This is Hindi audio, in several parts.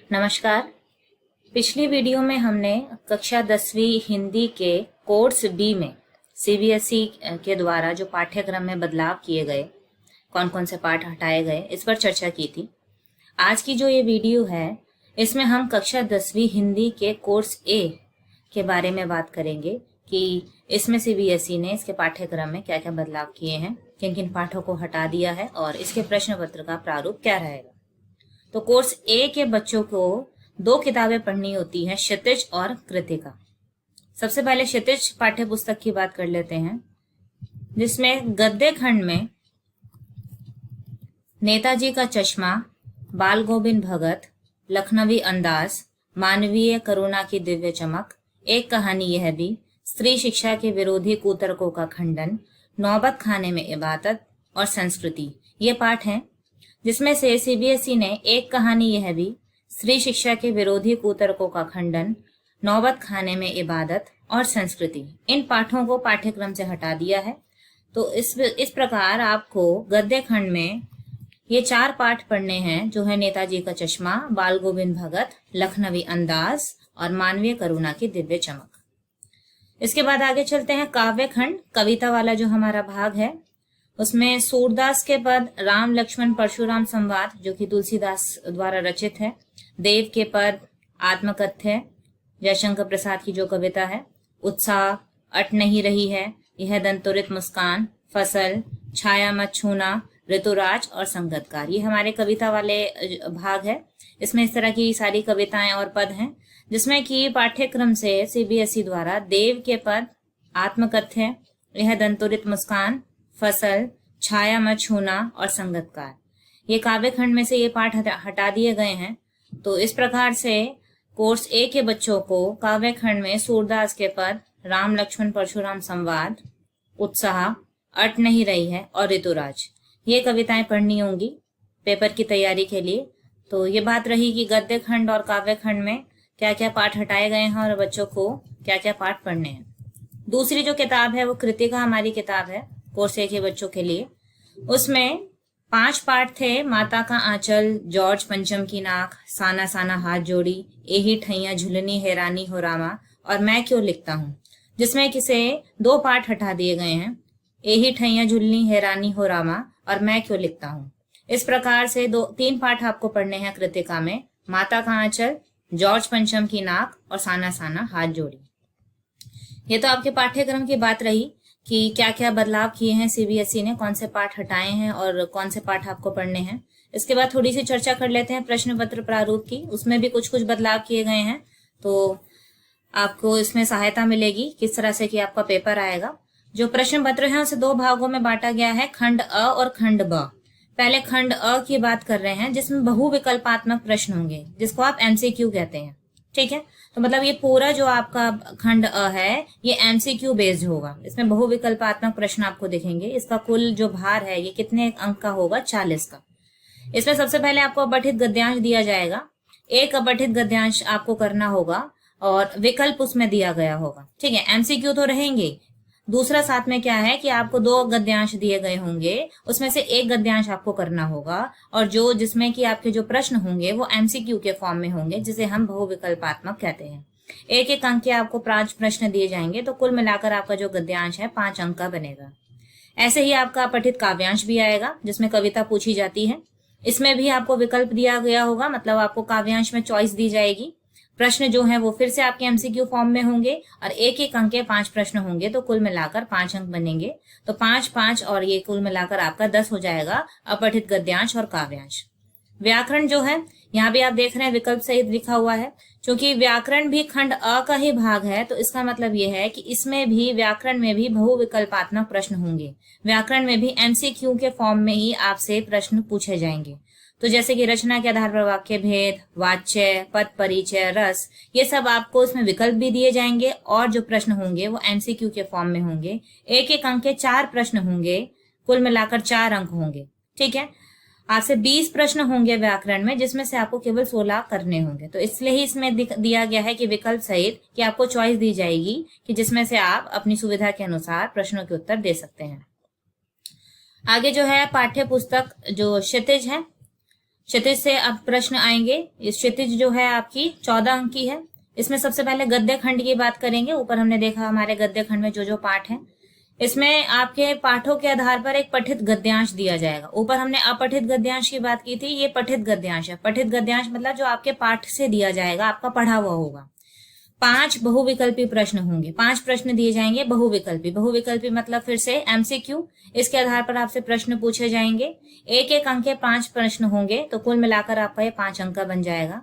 नमस्कार। पिछली वीडियो में हमने कक्षा 10वीं हिंदी के कोर्स बी में सीबीएसई के द्वारा जो पाठ्यक्रम में बदलाव किए गए, कौन कौन से पाठ हटाए गए, इस पर चर्चा की थी। आज की जो ये वीडियो है, इसमें हम कक्षा 10वीं हिंदी के कोर्स ए के बारे में बात करेंगे कि इसमें सीबीएसई ने इसके पाठ्यक्रम में क्या क्या बदलाव किए हैं, किन किन पाठों को हटा दिया है और इसके प्रश्न पत्र का प्रारूप क्या रहेगा। तो कोर्स ए के बच्चों को 2 किताबें पढ़नी होती हैं, क्षितिज और कृतिका। सबसे पहले क्षितिज पाठ्य पुस्तक की बात कर लेते हैं, जिसमें गद्य खंड में नेताजी का चश्मा, बाल गोविंद भगत, लखनवी अंदाज, मानवीय करुणा की दिव्य चमक, एक कहानी यह भी, स्त्री शिक्षा के विरोधी कुतर्कों का खंडन, नौबत खाने में इबादत और संस्कृति, ये पाठ हैं। जिसमें से सीबीएसई ने एक कहानी यह भी, स्त्री शिक्षा के विरोधी कुतर्कों का खंडन, नौबत खाने में इबादत और संस्कृति, इन पाठों को पाठ्यक्रम से हटा दिया है। तो इस प्रकार आपको गद्य खंड में ये 4 पाठ पढ़ने हैं, जो है नेताजी का चश्मा, बाल गोविंद भगत, लखनवी अंदाज और मानवीय करुणा की दिव्य चमक। इसके बाद आगे चलते हैं काव्य खंड, कविता वाला जो हमारा भाग है, उसमें सूरदास के पद राम लक्ष्मण परशुराम संवाद, जो कि तुलसीदास द्वारा रचित है, देव के पद आत्मकथ्य, जयशंकर प्रसाद की जो कविता है, उत्साह, अट नहीं रही है, यह दंतुरित मुस्कान, फसल, छाया मत छूना, ऋतुराज और संगतकार, ये हमारे कविता वाले भाग है। इसमें इस तरह की सारी कविताएं और पद हैं, जिसमें कि पाठ्यक्रम से सीबीएसई द्वारा देव के पद, आत्मकथ्य, यह दंतुरित मुस्कान, फसल, छाया मत छूना और संगतकार, ये काव्य खंड में से ये पाठ हटा दिए गए हैं। तो इस प्रकार से कोर्स ए के बच्चों को काव्य खंड में सूरदास के पद, राम लक्ष्मण परशुराम संवाद, उत्साह, अट नहीं रही है और ऋतुराज, ये कविताएं पढ़नी होंगी पेपर की तैयारी के लिए। तो ये बात रही कि गद्य खंड और काव्य खंड में क्या क्या पाठ हटाए गए हैं और बच्चों को क्या क्या पाठ पढ़ने हैं। दूसरी जो किताब है वो कृतिका हमारी किताब है कोर्स ए के बच्चों के लिए। उसमें 5 पाठ थे, माता का आंचल, जॉर्ज पंचम की नाक, साना साना हाथ जोड़ी, एही ठैया झुलनी हैरानी हो रामा और मैं क्यों लिखता हूँ, जिसमें किसे 2 पाठ हटा दिए गए हैं, एही ठैया झुलनी हैरानी हो रामा और मैं क्यों लिखता हूँ। इस प्रकार से 3 पाठ आपको पढ़ने हैं कृतिका में, माता का आंचल, जॉर्ज पंचम की नाक और साना साना हाथ जोड़ी। ये तो आपके पाठ्यक्रम की बात रही कि क्या क्या बदलाव किए हैं सीबीएसई ने, कौन से पाठ हटाए हैं और कौन से पाठ आपको पढ़ने हैं। इसके बाद थोड़ी सी चर्चा कर लेते हैं प्रश्न पत्र प्रारूप की। उसमें भी कुछ बदलाव किए गए हैं, तो आपको इसमें सहायता मिलेगी किस तरह से कि आपका पेपर आएगा। जो प्रश्न पत्र है उसे 2 भागों में बांटा गया है, खंड अ और खंड ब। पहले खंड अ की बात कर रहे हैं, जिसमें बहुविकल्पात्मक प्रश्न होंगे, जिसको आप एमसीक्यू कहते हैं। ठीक है, तो मतलब ये पूरा जो आपका खंड अ है ये एमसीक्यू बेस्ड होगा। इसमें बहुविकल्पात्मक प्रश्न आपको दिखेंगे। इसका कुल जो भार है ये कितने अंक का होगा, 40 का। इसमें सबसे पहले आपको अपठित गद्यांश दिया जाएगा, एक अपठित गद्यांश आपको करना होगा और विकल्प उसमें दिया गया होगा। ठीक है, एमसीक्यू तो रहेंगे। दूसरा साथ में क्या है कि आपको 2 गद्यांश दिए गए होंगे, उसमें से एक गद्यांश आपको करना होगा और जिसमें कि आपके जो प्रश्न होंगे वो एमसीक्यू के फॉर्म में होंगे, जिसे हम बहुविकल्पात्मक कहते हैं। एक अंक के आपको 5 प्रश्न दिए जाएंगे, तो कुल मिलाकर आपका जो गद्यांश है 5 अंक का बनेगा। ऐसे ही आपका अपठित काव्यांश भी आएगा, जिसमें कविता पूछी जाती है। इसमें भी आपको विकल्प दिया गया होगा, मतलब आपको काव्यांश में चॉइस दी जाएगी। प्रश्न जो है वो फिर से आपके एमसीक्यू फॉर्म में होंगे और एक अंक के 5 प्रश्न होंगे, तो कुल मिलाकर 5 अंक बनेंगे। तो 5 और ये कुल मिलाकर आपका 10 हो जाएगा अपठित गद्यांश और काव्यांश। व्याकरण जो है, यहाँ भी आप देख रहे हैं विकल्प सहित लिखा हुआ है। क्योंकि व्याकरण भी खंड अ का ही भाग है, तो इसका मतलब ये है कि इसमें भी व्याकरण में भी बहुविकल्पात्मक प्रश्न होंगे। व्याकरण में भी एमसीक्यू के फॉर्म में ही आपसे प्रश्न पूछे जाएंगे। तो जैसे कि रचना के आधार पर वाक्य भेद, वाच्य, पद परिचय, रस, ये सब आपको इसमें विकल्प भी दिए जाएंगे और जो प्रश्न होंगे वो एमसीक्यू के फॉर्म में होंगे। एक अंक के 4 प्रश्न होंगे, कुल मिलाकर 4 अंक होंगे। ठीक है, आपसे 20 प्रश्न होंगे व्याकरण में, जिसमें से आपको केवल 16 करने होंगे। तो इसलिए ही इसमें दिया गया है कि विकल्प सहित कि आपको चॉइस दी जाएगी कि जिसमें से आप अपनी सुविधा के अनुसार प्रश्नों के उत्तर दे सकते हैं। आगे जो है पाठ्य पुस्तक जो क्षितिज है, क्षितिज से अब प्रश्न आएंगे। इस क्षितिज जो है आपकी 14 अंक की है। इसमें सबसे पहले गद्य खंड की बात करेंगे। ऊपर हमने देखा हमारे गद्य खंड में जो जो पाठ है, इसमें आपके पाठों के आधार पर एक पठित गद्यांश दिया जाएगा। ऊपर हमने अपठित गद्यांश की बात की थी, ये पठित गद्यांश है। पठित गद्यांश मतलब जो आपके पाठ से दिया जाएगा, आपका पढ़ा हुआ होगा। 5 बहुविकल्पी प्रश्न होंगे, 5 प्रश्न दिए जाएंगे बहुविकल्पी। बहुविकल्पी मतलब फिर से एमसीक्यू, इसके आधार पर आपसे प्रश्न पूछे जाएंगे। एक एक अंक के 5 प्रश्न होंगे, तो कुल मिलाकर आपका ये 5 अंक का बन जाएगा।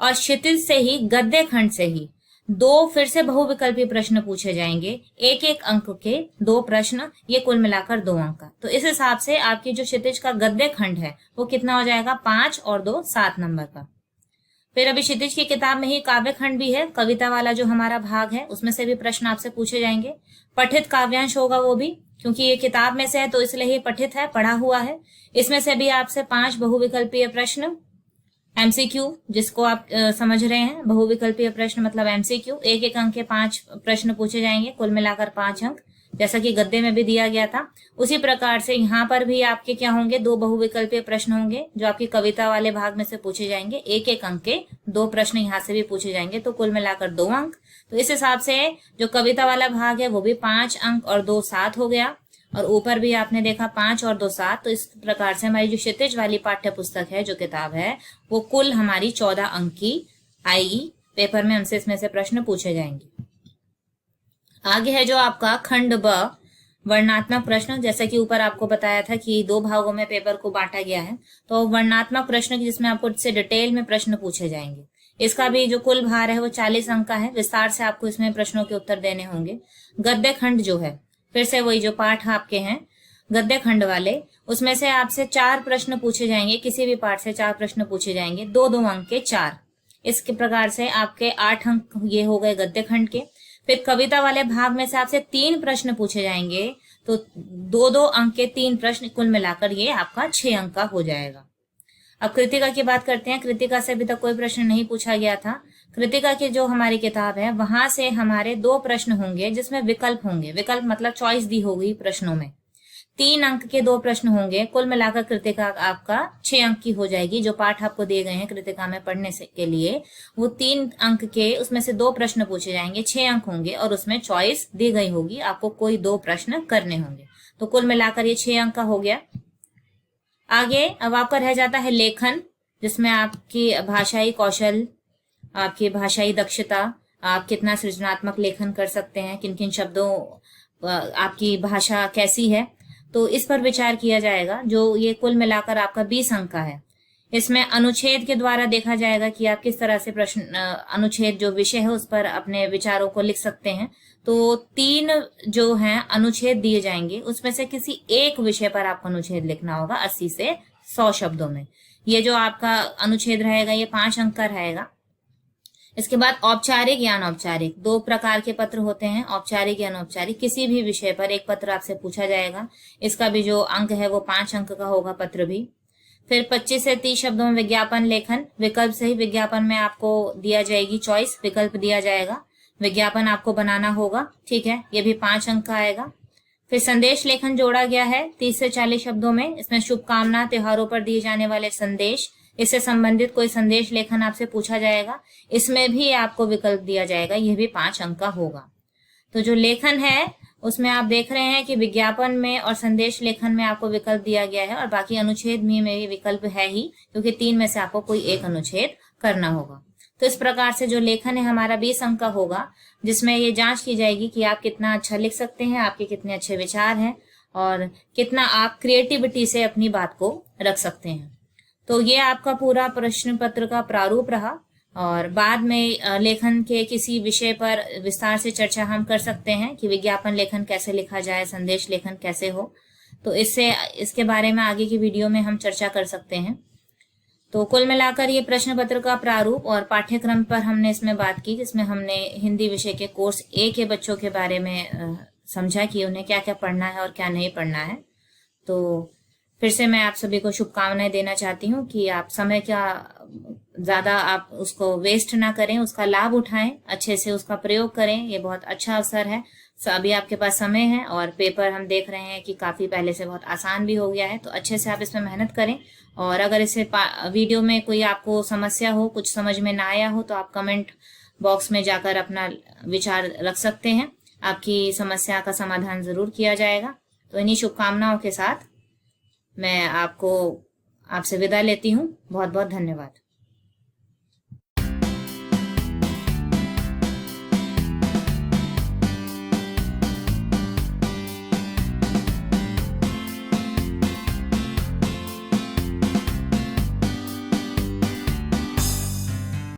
और क्षितिज से ही, गद्य खंड से ही 2 फिर से बहुविकल्पी प्रश्न पूछे जाएंगे, एक एक अंक के 2 प्रश्न, ये कुल मिलाकर 2 अंक का। तो इस हिसाब से आपकी जो क्षितिज का गद्य खंड है वो कितना हो जाएगा, 5 और 2 7 नंबर का। फिर अभी क्षितिज की किताब में ही काव्य खंड भी है, कविता वाला जो हमारा भाग है, उसमें से भी प्रश्न आपसे पूछे जाएंगे। पठित काव्यांश होगा वो भी, क्योंकि ये किताब में से है तो इसलिए ये पठित है, पढ़ा हुआ है। इसमें से भी आपसे 5 बहुविकल्पीय प्रश्न, एमसीक्यू जिसको आप समझ रहे हैं, बहुविकल्पीय प्रश्न मतलब एमसीक्यू, एक एक अंक के 5 प्रश्न पूछे जाएंगे, कुल मिलाकर 5 अंक, जैसा कि गद्य में भी दिया गया था। उसी प्रकार से यहाँ पर भी आपके क्या होंगे, 2 बहुविकल्पीय प्रश्न होंगे जो आपकी कविता वाले भाग में से पूछे जाएंगे, एक एक अंक के 2 प्रश्न यहाँ से भी पूछे जाएंगे, तो कुल मिलाकर 2 अंक। तो इस हिसाब से जो कविता वाला भाग है वो भी 5 अंक और 2 7 हो गया। और ऊपर भी आपने देखा 5 और 2 7। तो इस प्रकार से हमारी जो क्षितिज वाली पाठ्य पुस्तक है, जो किताब है, वो कुल हमारी 14 अंक की आएगी। पेपर में हमसे इसमें से प्रश्न पूछे जाएंगे। आगे है जो आपका खंड ब, वर्णनात्मक प्रश्न। जैसा कि ऊपर आपको बताया था कि 2 भागों में पेपर को बांटा गया है, तो वर्णनात्मक प्रश्न जिसमें आपको इससे डिटेल में प्रश्न पूछे जाएंगे। इसका भी जो कुल भार है वो 40 अंक का है। विस्तार से आपको इसमें प्रश्नों के उत्तर देने होंगे। गद्य खंड जो है, फिर से वही जो पाठ आपके हैं गद्य खंड वाले, उसमें से आपसे 4 प्रश्न पूछे जाएंगे। किसी भी पाठ से 4 प्रश्न पूछे जाएंगे, 2-2 अंक के 4। इसके प्रकार से आपके 8 अंक ये हो गए गद्य खंड के। फिर कविता वाले भाग में से आपसे 3 प्रश्न पूछे जाएंगे, तो 2-2 अंक के 3 प्रश्न, कुल मिलाकर ये आपका 6 अंक का हो जाएगा। अब कृतिका की बात करते हैं। कृतिका से अभी तक कोई प्रश्न नहीं पूछा गया था। कृतिका की जो हमारी किताब है, वहां से हमारे 2 प्रश्न होंगे जिसमें विकल्प होंगे। विकल्प मतलब चॉइस दी होगी प्रश्नों में। 3 अंक के 2 प्रश्न होंगे, कुल मिलाकर कृतिका आपका 6 अंक की हो जाएगी। जो पाठ आपको दिए गए हैं कृतिका में पढ़ने से के लिए, वो 3 अंक के, उसमें से 2 प्रश्न पूछे जाएंगे, 6 अंक होंगे, और उसमें चॉइस दी गई होगी, आपको कोई 2 प्रश्न करने होंगे। तो कुल मिलाकर ये 6 अंक का हो गया। आगे अब आपका रह जाता है लेखन, जिसमें आपकी भाषाई कौशल, आपकी भाषाई दक्षता, आप कितना सृजनात्मक लेखन कर सकते हैं, किन किन शब्दों आपकी भाषा कैसी है, तो इस पर विचार किया जाएगा। जो ये कुल मिलाकर आपका 20 अंक का है। इसमें अनुच्छेद के द्वारा देखा जाएगा कि आप किस तरह से प्रश्न, अनुच्छेद जो विषय है उस पर अपने विचारों को लिख सकते हैं। तो 3 जो हैं अनुच्छेद दिए जाएंगे, उसमें से किसी एक विषय पर आपको अनुच्छेद लिखना होगा 80 से 100 शब्दों में। ये जो आपका अनुच्छेद रहेगा ये 5 अंक का रहेगा। इसके बाद औपचारिक या अनौपचारिक 2 प्रकार के पत्र होते हैं, औपचारिक या अनौपचारिक। किसी भी विषय पर एक पत्र आपसे पूछा जाएगा, इसका भी जो अंक है वो 5 अंक का होगा पत्र भी। फिर 25 से 30 शब्दों में विज्ञापन लेखन, विकल्प से ही विज्ञापन में आपको दिया जाएगी चॉइस, विकल्प दिया जाएगा, विज्ञापन आपको बनाना होगा, ठीक है, ये भी 5 अंक का आएगा। फिर संदेश लेखन जोड़ा गया है 30 से 40 शब्दों में। इसमें शुभकामना, त्योहारों पर दिए जाने वाले संदेश, इससे संबंधित कोई संदेश लेखन आपसे पूछा जाएगा, इसमें भी आपको विकल्प दिया जाएगा, यह भी 5 अंक का होगा। तो जो लेखन है उसमें आप देख रहे हैं कि विज्ञापन में और संदेश लेखन में आपको विकल्प दिया गया है, और बाकी अनुच्छेद में भी विकल्प है ही, क्योंकि 3 में से आपको कोई एक अनुच्छेद करना होगा। तो इस प्रकार से जो लेखन है हमारा 20 अंक का होगा, जिसमें ये जांच की जाएगी कि आप कितना अच्छा लिख सकते हैं, आपके कितने अच्छे विचार हैं, और कितना आप क्रिएटिविटी से अपनी बात को रख सकते हैं। तो ये आपका पूरा प्रश्न पत्र का प्रारूप रहा, और बाद में लेखन के किसी विषय पर विस्तार से चर्चा हम कर सकते हैं कि विज्ञापन लेखन कैसे लिखा जाए, संदेश लेखन कैसे हो। तो इसके बारे में आगे की वीडियो में हम चर्चा कर सकते हैं। तो कुल मिलाकर ये प्रश्न पत्र का प्रारूप और पाठ्यक्रम पर हमने इसमें बात की, जिसमें हमने हिंदी विषय के कोर्स A के बच्चों के बारे में समझा कि उन्हें क्या क्या पढ़ना है और क्या नहीं पढ़ना है। तो फिर से मैं आप सभी को शुभकामनाएं देना चाहती हूँ कि आप समय का ज्यादा आप उसको वेस्ट ना करें, उसका लाभ उठाएं, अच्छे से उसका प्रयोग करें। ये बहुत अच्छा अवसर है, अभी आपके पास समय है और पेपर हम देख रहे हैं कि काफी पहले से बहुत आसान भी हो गया है, तो अच्छे से आप इसमें मेहनत करें। और अगर इसे वीडियो में कोई आपको समस्या हो, कुछ समझ में ना आया हो, तो आप कमेंट बॉक्स में जाकर अपना विचार रख सकते हैं। आपकी समस्या का समाधान जरूर किया जाएगा। तो इन्हीं शुभकामनाओं के साथ मैं आपसे विदा लेती हूँ। बहुत बहुत धन्यवाद।